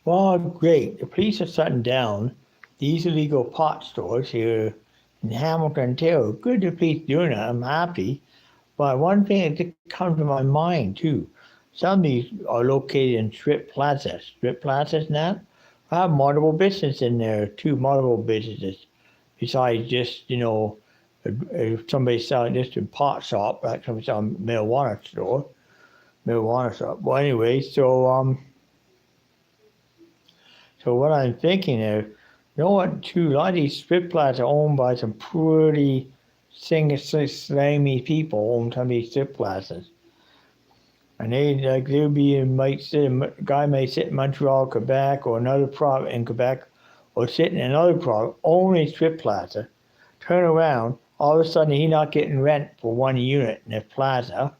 Well, great. The police are shutting down these illegal pot stores here in Hamilton, Ontario. Good the police doing it. I'm happy. But one thing that comes to my mind too, some of these are located in strip plazas now. I have multiple businesses in there too, multiple businesses. Besides just, if somebody's selling just a pot shop, like somebody selling marijuana shop. Well, anyway, so what I'm thinking is, you know what, too, a lot of these strip plazas are owned by some pretty slimy people own some of these strip plazas. And they'll be guy may sit in Montreal, Quebec, or another province in Quebec, or sit in another province, own a strip plaza, turn around, all of a sudden he's not getting rent for one unit in the plaza.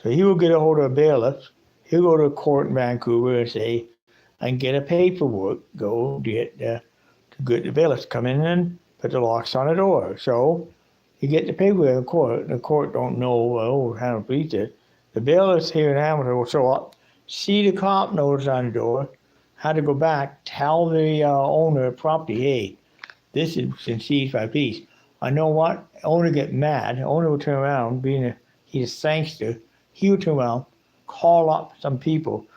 So he will get a hold of a bailiff, he'll go to a court in Vancouver and get a paperwork, go get the bailiffs come in and put the locks on the door. So you get the paperwork in the court don't know, Hamilton police did. The bailiffs here in Hamilton will show up, see the cop notice on the door, had to go back, tell the owner of the property, hey, this has been seized by police. I know what, owner get mad, owner will turn around, he's a gangster, he will turn around, call up some people,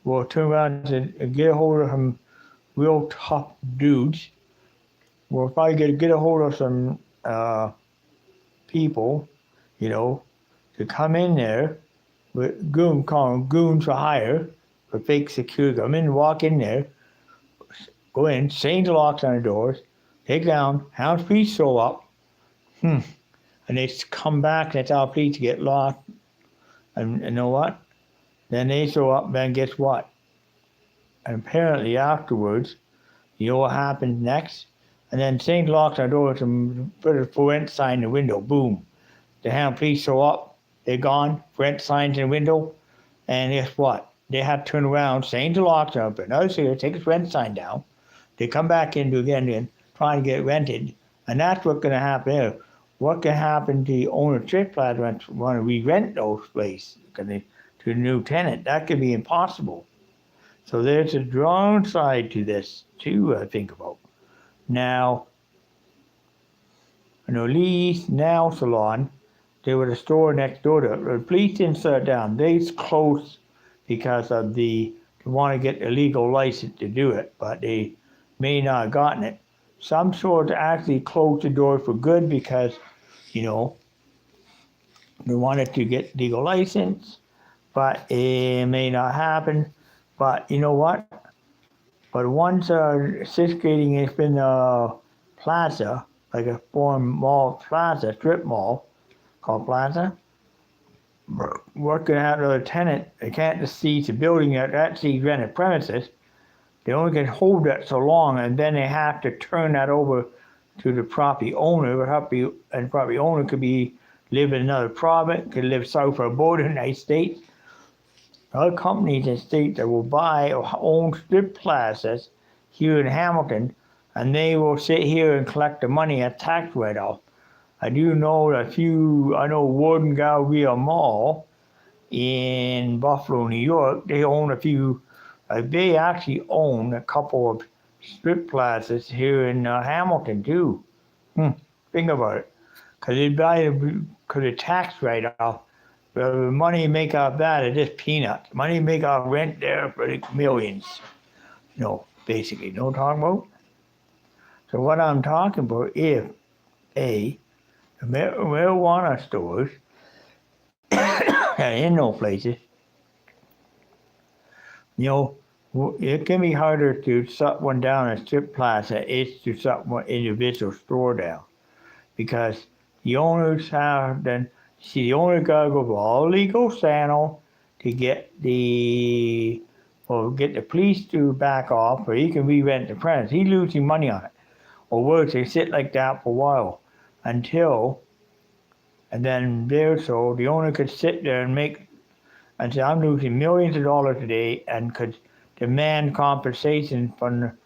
will turn around and get a hold of some real tough dudes. We'll probably get a hold of some people, to come in there with call them goons for hire, for fake security. Come in, walk in there, go in, change the locks on the doors, take down, have police show up, and they come back, that's how police get locked. And you know what? Then they show up, then guess what? And apparently afterwards, you know what happens next? And then St. locks our doors and put a for rent sign in the window. Boom. The Hamilton police show up. They're gone. For rent signs in the window. And guess what? They have to turn around, change the locks up, put another cigarette, take his rent sign down. They come back into again, trying to get it rented. And that's what's going to happen there. What can happen to the owner of strip plaza want to re-rent those places to the new tenant? That could be impossible. So there's a strong side to this to think about. Now, Lee's Nail Salon, there was a store next door to it. The police didn't shut it down. They closed because of they want to get a legal license to do it, but they may not have gotten it. Some stores actually closed the door for good because, they wanted to get legal license, but it may not happen. But you know what? But once situating has been a plaza, like a foreign mall plaza, strip mall called plaza, what can happen to a tenant? They can't just seize the building that sees rented premises. They only can hold that so long, and then they have to turn that over to the property owner. And the property owner could live in another province, could live south of the border in the United States. Other companies in the state that will buy or own strip plazas here in Hamilton, and they will sit here and collect the money at tax write-off. I do know I know Warden Galleria Mall in Buffalo, New York, they own a few, they actually own a couple of strip plazas here in Hamilton too. Think about it. Because they buy the tax write-off. The money you make off that is just peanuts. Money you make off rent there for the millions. Basically, know what I'm talking about? So what I'm talking about is, the marijuana stores in those places, it can be harder to shut one down at strip plaza is to shut one individual store down. Because the owners the owner gotta go through all legal channel to get the police to back off, or he can re-rent the premise. He's losing money on it. Or worse, they sit like that for a while and then the owner could sit there and say, I'm losing millions of dollars a day, and could demand compensation from the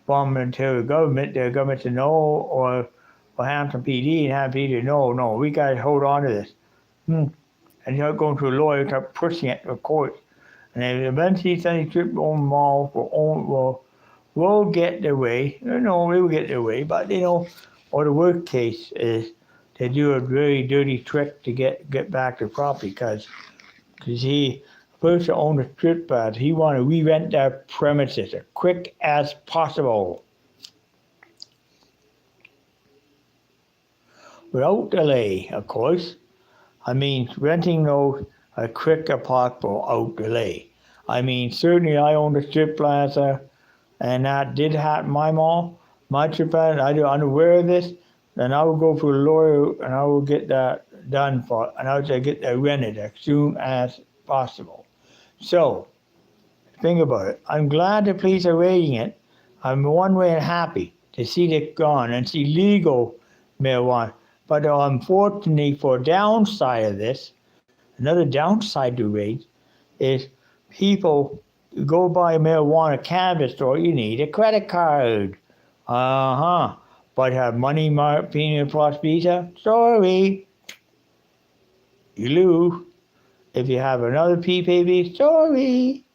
Ontario government. The government said no, or Hamilton PD, and Hamilton PD, no, we got to hold on to this. And you're going to a lawyer, start pushing it to the court. And then eventually Sunny Strip Mall will get their way. No, they will get their way, but or the worst case is they do a very dirty trick to get back their property because he first to own the strip club, he want to re-rent that premises as quick as possible without delay, of course. I mean, renting those as quick as possible without delay. I mean, certainly I own the strip plaza, and that did happen in my mall. My strip plaza, I'm unaware of this, then I will go for a lawyer and I will get that done for, and I will get that rented as soon as possible. So, think about it. I'm glad the police are raiding it. I'm one way happy to see it gone and see legal marijuana. But unfortunately, for downside of this, another downside to raids is people go buy a marijuana cannabis store. You need a credit card. But have money marked Pina Plus Visa? Sorry, you lose. If you have another PPV, sorry.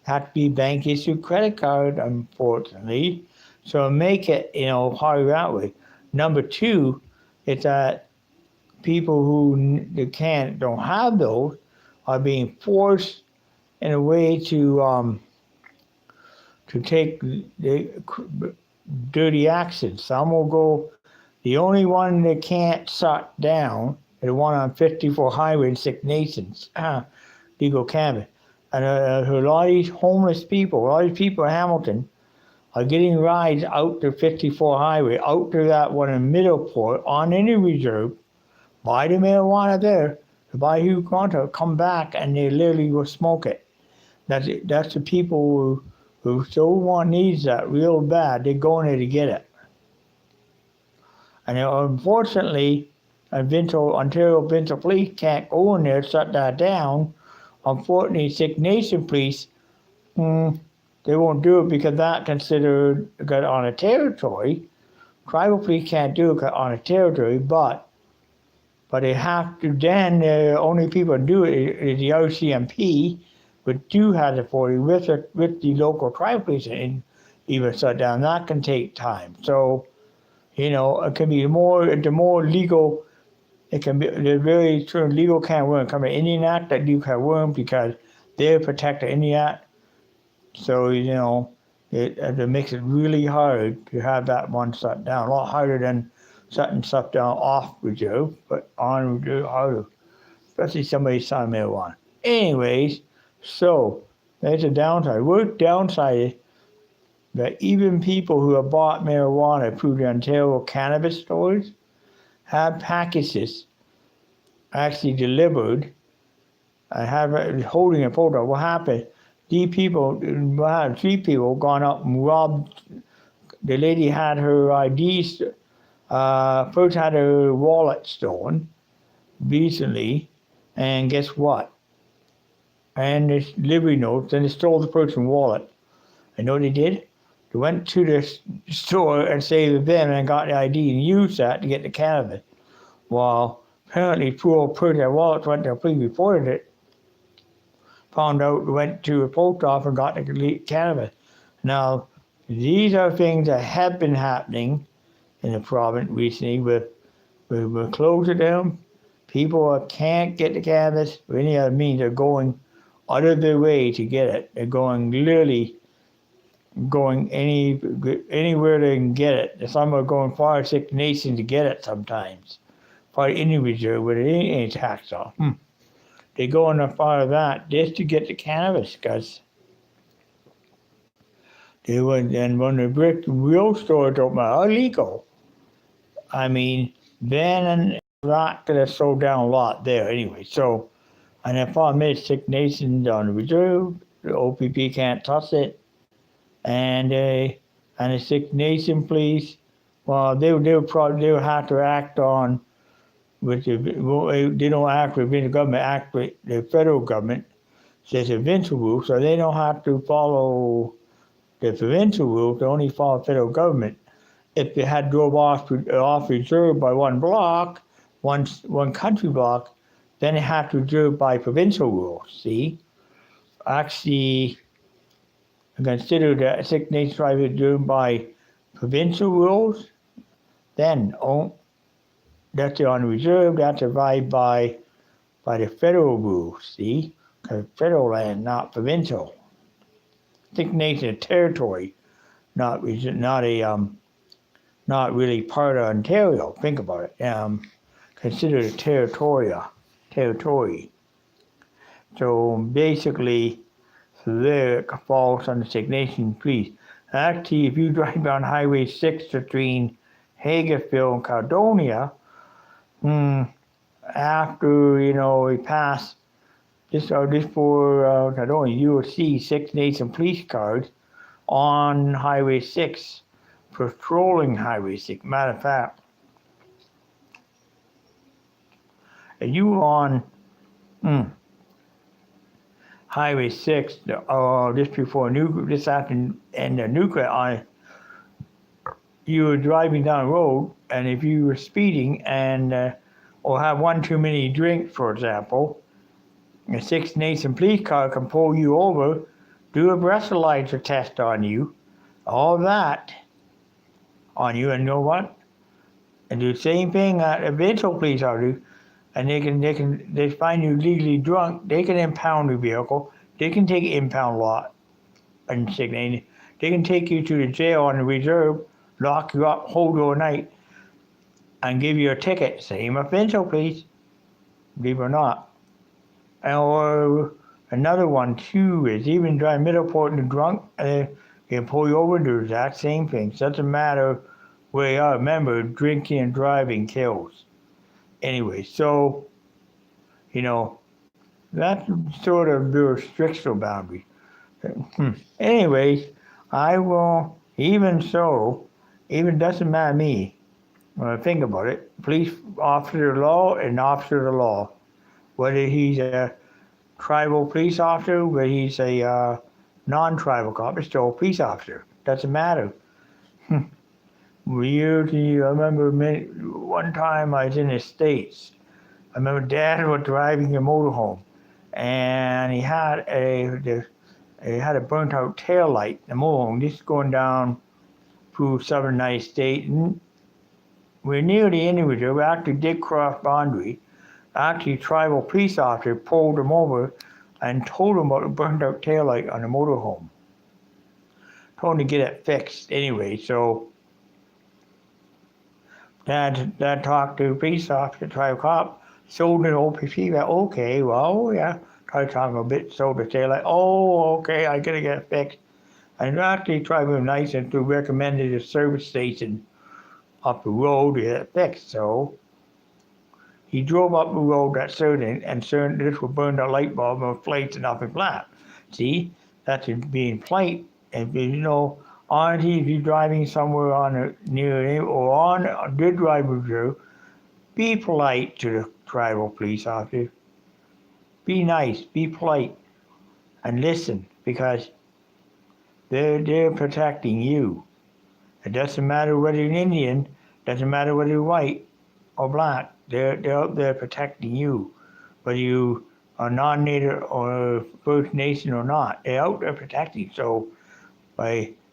Have to be bank issued credit card, unfortunately. So make it, hard that way. Number two, is that people who don't have those are being forced in a way to take the dirty action. Some will go. The only one that can't shut down is the one on 54 Highway in Six Nations, legal cannabis. And a lot of these homeless people, a lot of these people in Hamilton are getting rides out to 54 Highway, out to that one in Middleport on any reserve, buy the marijuana there, to buy Hugh Quanto, come back and they literally will smoke it. That's the people who so needs that real bad, they go in there to get it. And unfortunately, Ontario Provincial Police can't go in there, shut that down. Unfortunately, Six Nation Police, they won't do it because that's considered on a territory. Tribal police can't do it on a territory, but they have to. Then the only people who do it is the RCMP, but do have the authority with the local tribal police and even shut down. That can take time. So, it can be the more legal. It can be the very true legal can worm come in Indian Act that you can worm because they protect the Indian Act. So it makes it really hard to have that one shut down. A lot harder than shutting stuff down off reserve, but on reserve harder, especially somebody selling marijuana. Anyways, so there's a downside. Worst downside is that even people who have bought marijuana through the Ontario cannabis stores have packages actually delivered. I have it holding a photo. What happened? Three people gone up and robbed. The lady had her IDs. First had her wallet stolen recently, and guess what? And this delivery notes. Then they stole the person's wallet. And know what they did? They went to the store and saved them and got the ID and used that to get the cannabis. Well, apparently, poor old person that wallet went to the police, reported it. Found out, went to a post office and got the cannabis. Now, these are things that have been happening in the province recently with closing down. People can't get the cannabis for any other means. They're going out of their way to get it. They're literally going anywhere they can get it. Some are going far as Six Nations to get it sometimes. For any reserve with any tax off. They go on as far as that just to get the cannabis because they would. And when the brick real stores open are illegal, I mean, then and that could have slowed down a lot there anyway. So, and if I made Six Nations on the reserve, the OPP can't touch it, and the Six Nation police, well, they would have to act on. Which they don't act with the government, act with the federal government. Says the provincial rules, so they don't have to follow the provincial rules. They only follow federal government. If they had drove off reserve by one block, one country block, then they have to reserve by provincial rules. See, actually consider that Six Nations tribe is driven by provincial rules, then that's on reserve, that's divided by the federal rules, see? Because federal land, not provincial. Six Nations territory, not really part of Ontario. Think about it. Considered a territory. So basically, there it falls on the Six Nations Police. Actually, if you drive down Highway 6 between Hagersville and Caledonia, after we pass this for Caledonia, you will see Six Nations police cars on Highway 6, patrolling Highway 6. Matter of fact, if you on Highway 6, just before this after and the nuclear, you were driving down the road, and if you were speeding and or have one too many drinks, for example, a Six Nations police car can pull you over, do a breathalyzer test on you, all that on you, and you know what? And do the same thing that a provincial police are do, and they find you legally drunk, they can impound your vehicle, they can take an impound lot, and they can take you to the jail on the reserve, lock you up, hold you overnight, and give you a ticket. Same provincial police, believe it or not. Or another one too is even driving Middleport and drunk, they can pull you over and do the exact same thing. So it doesn't matter where you are. Remember, drinking and driving kills. Anyway, so that's sort of the restrictional boundary. Anyways, I will, even doesn't matter to me when I think about it. Police officer of law and officer of the law. Whether he's a tribal police officer, whether he's a non-tribal cop, it's still a police officer. Doesn't matter. I remember one time I was in the States. I remember Dad was driving a motorhome, and he had a burnt out tail light in the motorhome, just going down through southern United States. And we're near the Indian Reserve. We actually did cross boundary. Actually, tribal police officer pulled him over and told him about the burnt out tail light on the motorhome. Told him to get it fixed anyway. So Dad talked to the police officer, tribal cop, sold an OPC. Okay, well, yeah. Tried talking a bit, sold the tail light. Oh, okay, I gotta get it fixed. And actually, tribal nice and to recommended a service station up the road to get it fixed. So he drove up the road that certain this will burn the light bulb and plates and nothing flat. See, that's being polite. And honestly, if you're driving somewhere near or on a good driver reserve, be polite to the tribal police officer. Be nice, be polite, and listen, because they're protecting you. It doesn't matter whether you're an Indian, doesn't matter whether you're white or black. They're out there protecting you, whether you are non-native or First Nation or not. They're out there protecting. So,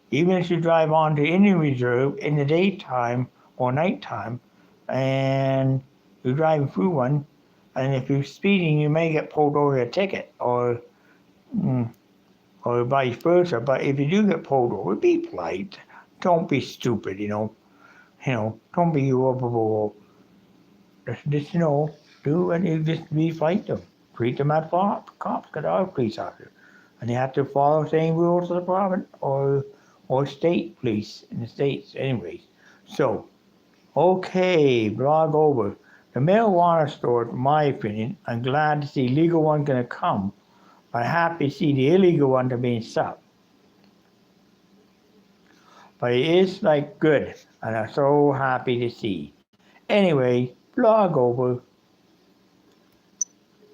even if you drive on to Indian Reserve in the daytime or nighttime, and you're driving through one, and if you're speeding, you may get pulled over a ticket, or vice versa. But if you do get pulled over, be polite. Don't be stupid. Don't be overboard. Just do and you just be polite to them. Treat them as cops, because they're police officers, and they have to follow the same rules as the province or state police in the states. Anyways, so okay, blog over. The marijuana store, in my opinion, I'm glad to see legal one's going to come, but I'm happy to see the illegal ones are being stopped. But it is good, and I'm so happy to see. Anyway, blog over.